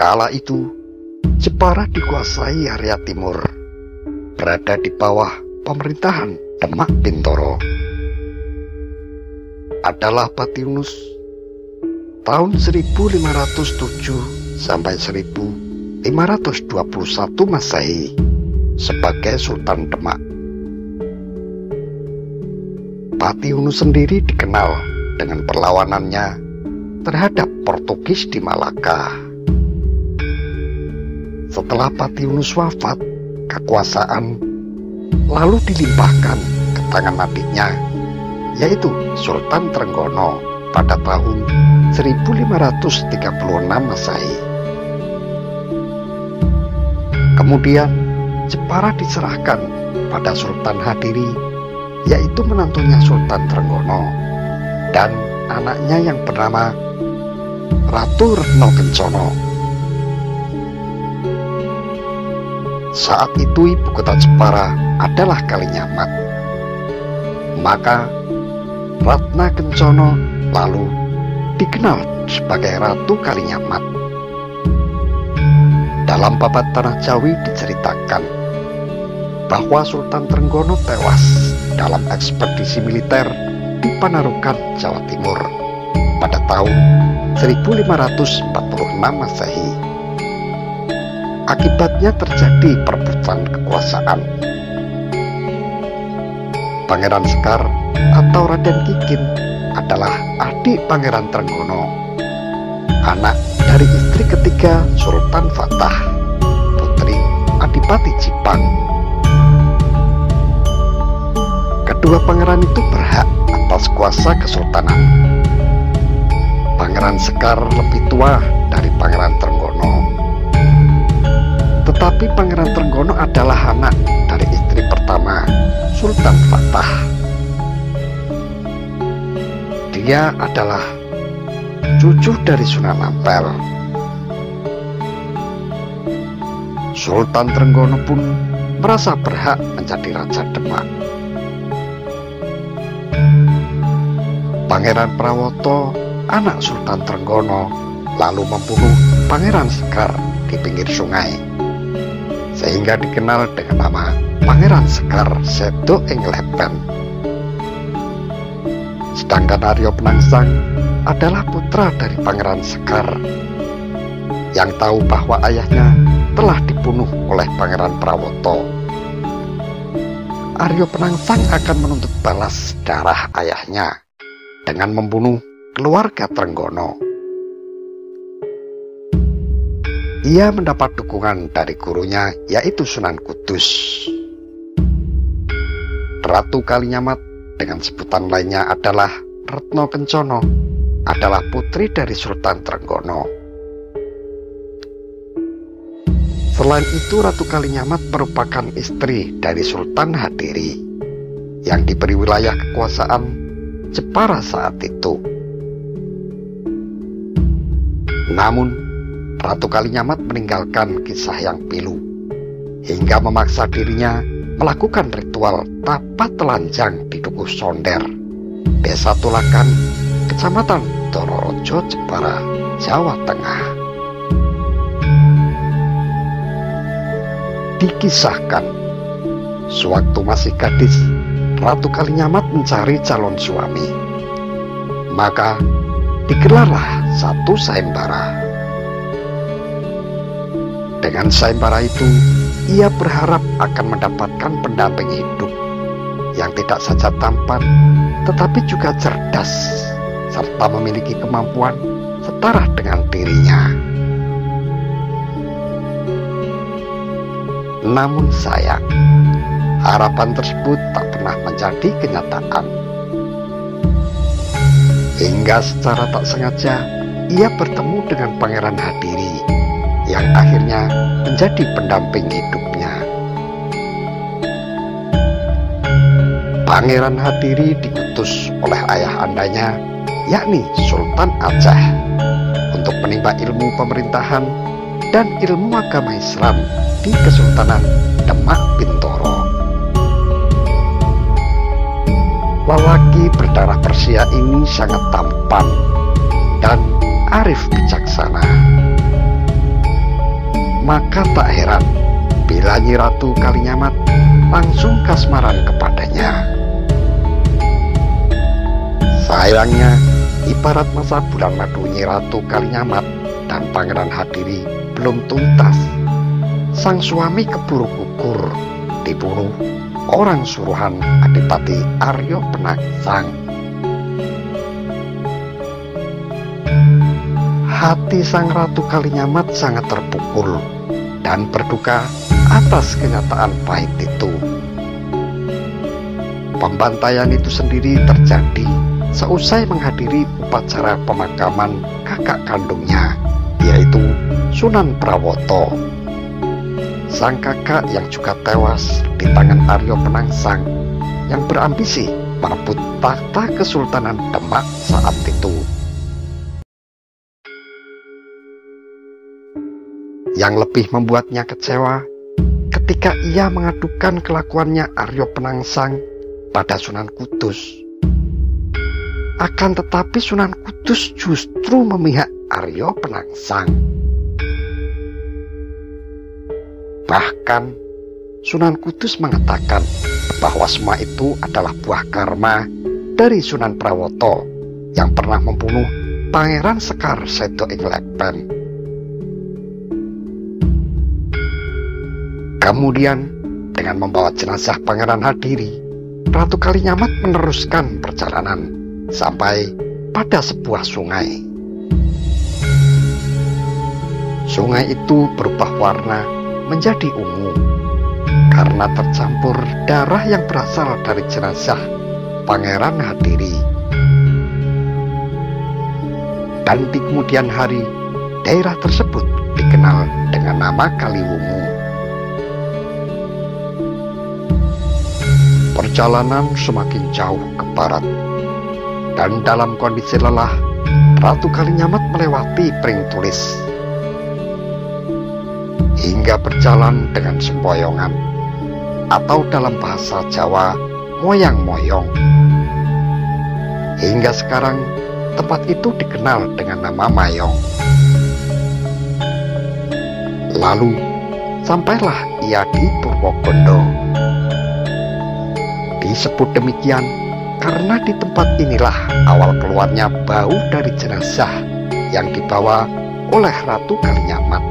Kala itu, Jepara dikuasai area timur, berada di bawah pemerintahan Demak Bintoro. Adalah Patiunus tahun 1507 sampai 1521 Masehi sebagai Sultan Demak. Patiunus sendiri dikenal dengan perlawanannya terhadap Portugis di Malaka. Setelah Patiunus wafat, kekuasaan lalu dilimpahkan ke tangan adiknya, yaitu Sultan Trenggono pada tahun 1536 Masehi. Kemudian Jepara diserahkan pada Sultan Hadiri, yaitu menantunya Sultan Trenggono dan anaknya yang bernama Ratu Retno Kencono. Saat itu ibu kota Jepara adalah Kalinyamat. Maka Ratna Kencono lalu dikenal sebagai Ratu Kalinyamat. Dalam Babat Tanah Jawi diceritakan bahwa Sultan Trenggono tewas dalam ekspedisi militer di Panarukan, Jawa Timur pada tahun 1546 Masehi. Akibatnya terjadi perebutan kekuasaan. Pangeran Sekar atau Raden Kikin adalah adik Pangeran Trenggono, anak dari istri ketiga Sultan Fatah, putri Adipati Jipang. Kedua pangeran itu berhak atas kuasa kesultanan. Pangeran Sekar lebih tua dari Pangeran Trenggono, tetapi Pangeran Trenggono adalah anak dari istri pertama Sultan Fatah. Dia adalah cucu dari Sunan Ampel. Sultan Trenggono pun merasa berhak menjadi Raja Demak. Pangeran Prawoto, anak Sultan Trenggono, lalu membunuh Pangeran Sekar di pinggir sungai, sehingga dikenal dengan nama Pangeran Sekar Sedo ing Lepen. Sedangkan Aryo Penangsang adalah putra dari Pangeran Sekar yang tahu bahwa ayahnya telah dibunuh oleh Pangeran Prawoto. Aryo Penangsang akan menuntut balas darah ayahnya dengan membunuh keluarga Trenggono. Ia mendapat dukungan dari gurunya, yaitu Sunan Kudus. Ratu Kalinyamat dengan sebutan lainnya adalah Retno Kencono, adalah putri dari Sultan Trenggono. Selain itu, Ratu Kalinyamat merupakan istri dari Sultan Hadiri yang diberi wilayah kekuasaan Jepara saat itu. Namun, Ratu Kalinyamat meninggalkan kisah yang pilu hingga memaksa dirinya melakukan ritual tapa telanjang di Dukuh Sonder, Desa Tulakan, Kecamatan Dororojo, Jepara, Jawa Tengah. Dikisahkan, sewaktu masih gadis, Ratu Kalinyamat mencari calon suami. Maka digelarlah satu sayembara. Dengan sayembara itu, ia berharap akan mendapatkan pendamping hidup yang tidak saja tampan, tetapi juga cerdas, serta memiliki kemampuan setara dengan dirinya. Namun sayang, harapan tersebut tak pernah menjadi kenyataan. Hingga secara tak sengaja, ia bertemu dengan Pangeran Hadiri yang akhirnya menjadi pendamping hidupnya. Pangeran Hadiri dikutus oleh ayah andanya, yakni Sultan Aceh, untuk menimba ilmu pemerintahan dan ilmu agama Islam di Kesultanan Demak Bintoro. Lelaki berdarah Persia ini sangat tampan dan arif bijaksana. Maka tak heran bila Nyi Ratu Kalinyamat langsung kasmaran kepadanya. Sayangnya, ibarat masa bulan madu Nyi Ratu Kalinyamat dan Pangeran Hadiri belum tuntas. Sang suami keburu gugur dibunuh orang suruhan Adipati Arya Penangsang. Hati Sang Ratu Kalinyamat sangat terpukul dan berduka atas kenyataan pahit itu. Pembantaian itu sendiri terjadi seusai menghadiri upacara pemakaman kakak kandungnya, yaitu Sunan Prawoto. Sang kakak yang juga tewas di tangan Arya Penangsang yang berambisi merebut tahta Kesultanan Demak saat itu. Yang lebih membuatnya kecewa ketika ia mengadukan kelakuannya Arya Penangsang pada Sunan Kudus. Akan tetapi Sunan Kudus justru memihak Arya Penangsang. Bahkan Sunan Kudus mengatakan bahwa semua itu adalah buah karma dari Sunan Prawoto yang pernah membunuh Pangeran Sekar Seto ing Lepen. Kemudian dengan membawa jenazah Pangeran Hadiri, Ratu Kalinyamat meneruskan perjalanan sampai pada sebuah sungai. Sungai itu berubah warna menjadi ungu karena tercampur darah yang berasal dari jenazah Pangeran Hadiri. Dan di kemudian hari, daerah tersebut dikenal dengan nama Kaliwungu. Perjalanan semakin jauh ke barat, dan dalam kondisi lelah, Ratu Kalinyamat melewati Pring Tulis hingga berjalan dengan sempoyongan, atau dalam bahasa Jawa, moyang-moyong. Hingga sekarang, tempat itu dikenal dengan nama Mayong. Lalu, sampailah ia di Purwokondo. Disebut demikian karena di tempat inilah awal keluarnya bau dari jenazah yang dibawa oleh Ratu Kalinyamat.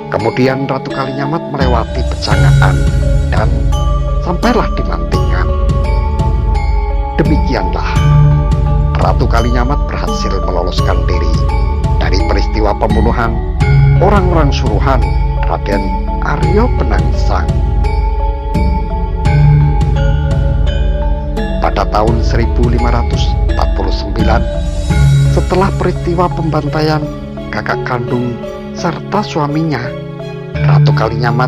Kemudian Ratu Kalinyamat melewati Pecangaan dan sampailah di Mantingan. Demikianlah Ratu Kalinyamat berhasil meloloskan diri dari peristiwa pembunuhan orang-orang suruhan Raden Arya Penangsang. Pada tahun 1549, setelah peristiwa pembantaian kakak kandung serta suaminya, Ratu Kalinyamat,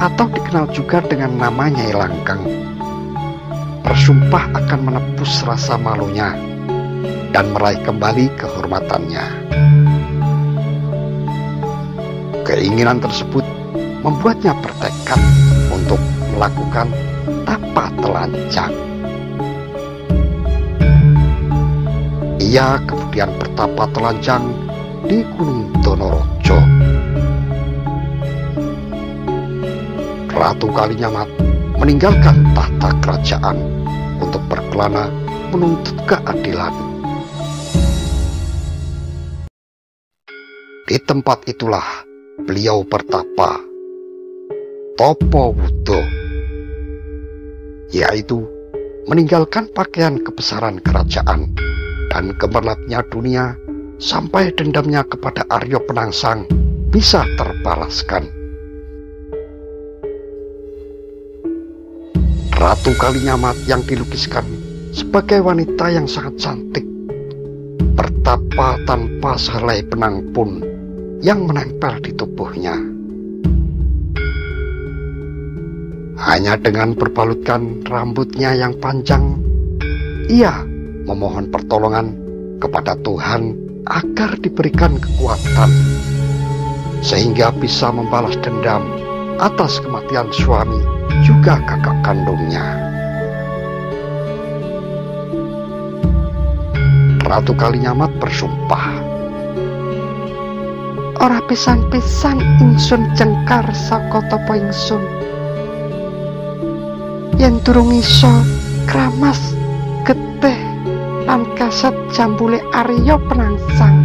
atau dikenal juga dengan nama Nyai Langgeng, bersumpah akan menebus rasa malunya dan meraih kembali kehormatannya. Keinginan tersebut membuatnya bertekad untuk melakukan tapa telanjang. Ia kemudian bertapa telanjang di Gunung Donorojo. Ratu Kalinyamat meninggalkan tahta kerajaan untuk berkelana menuntut keadilan. Di tempat itulah beliau bertapa Topo Wudo, yaitu meninggalkan pakaian kebesaran kerajaan dan gemerlapnya dunia sampai dendamnya kepada Arya Penangsang bisa terbalaskan. Ratu Kalinyamat yang dilukiskan sebagai wanita yang sangat cantik, bertapa tanpa sehelai benang pun yang menempel di tubuhnya. Hanya dengan berbalutkan rambutnya yang panjang, ia memohon pertolongan kepada Tuhan agar diberikan kekuatan sehingga bisa membalas dendam atas kematian suami juga kakak kandungnya. Ratu Kalinyamat bersumpah ora pisan-pisan ingsun jengkar saka tapa ingsun. Yen durung iso kramas getih lan kaset jambule Arya Penangsang.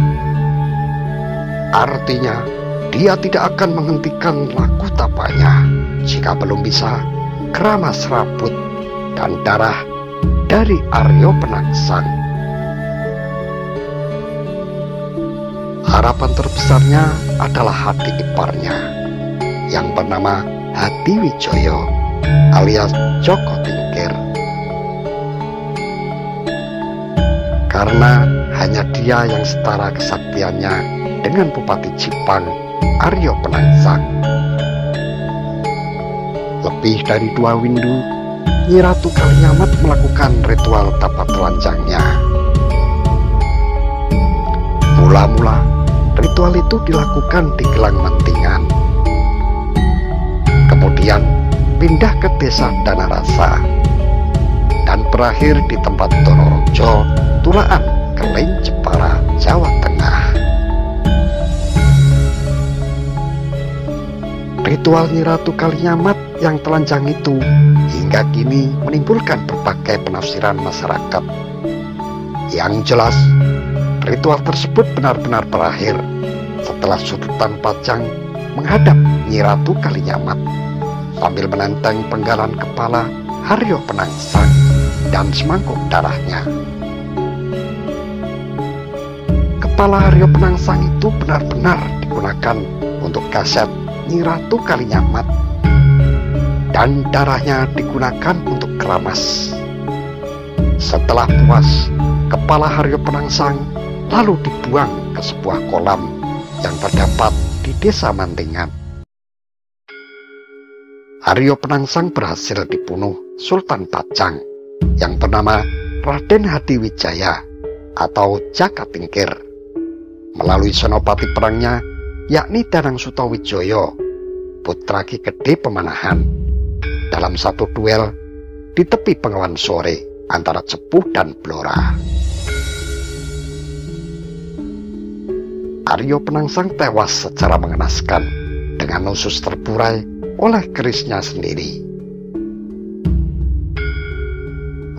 Artinya, dia tidak akan menghentikan laku tapanya jika belum bisa keramas rambut dan darah dari Arya Penangsang. Harapan terbesarnya adalah hati iparnya yang bernama Hadiwijaya alias Joko Tingkir. Karena hanya dia yang setara kesaktiannya dengan Bupati Jipang Arya Penangsang. Lebih dari 2 windu, Nyi Ratu Kalinyamat melakukan ritual tapa telanjangnya. Mula-mula ritual itu dilakukan di Gelang Mentingan. Kemudian pindah ke desa Danarasa dan berakhir di tempat Donorojo, Tulaan, Keling, Jepara, Jawa Tengah. Ritual Nyi Ratu Kalinyamat yang telanjang itu hingga kini menimbulkan berbagai penafsiran masyarakat. Yang jelas, ritual tersebut benar-benar berakhir setelah Sudutan Pajang menghadap Nyi Ratu Kalinyamat sambil menenteng penggalan kepala Arya Penangsang dan semangkuk darahnya. Kepala Arya Penangsang itu benar-benar digunakan untuk kaset Nyi Ratu Kalinyamat dan darahnya digunakan untuk keramas. Setelah puas, kepala Arya Penangsang lalu dibuang ke sebuah kolam yang terdapat di desa Mantingan. Arya Penangsang berhasil dibunuh Sultan Pajang yang bernama Raden Hadiwijaya atau Jaka Tingkir melalui senopati perangnya, yakni Danang Sutawijaya, putra Ki Gede Pemanahan, dalam satu duel di tepi Bengawan Sore antara Cepuh dan Blora. Arya Penangsang tewas secara mengenaskan dengan usus terburai oleh kerisnya sendiri.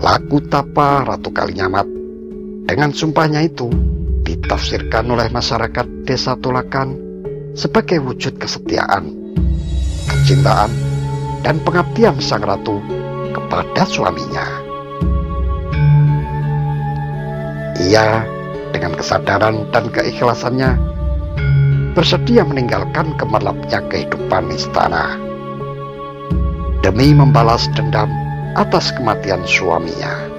Laku tapa Ratu Kalinyamat dengan sumpahnya itu ditafsirkan oleh masyarakat desa Tolakan sebagai wujud kesetiaan, kecintaan, dan pengabdian sang ratu kepada suaminya. Ia dengan kesadaran dan keikhlasannya bersedia meninggalkan gemerlapnya kehidupan istana demi membalas dendam atas kematian suaminya.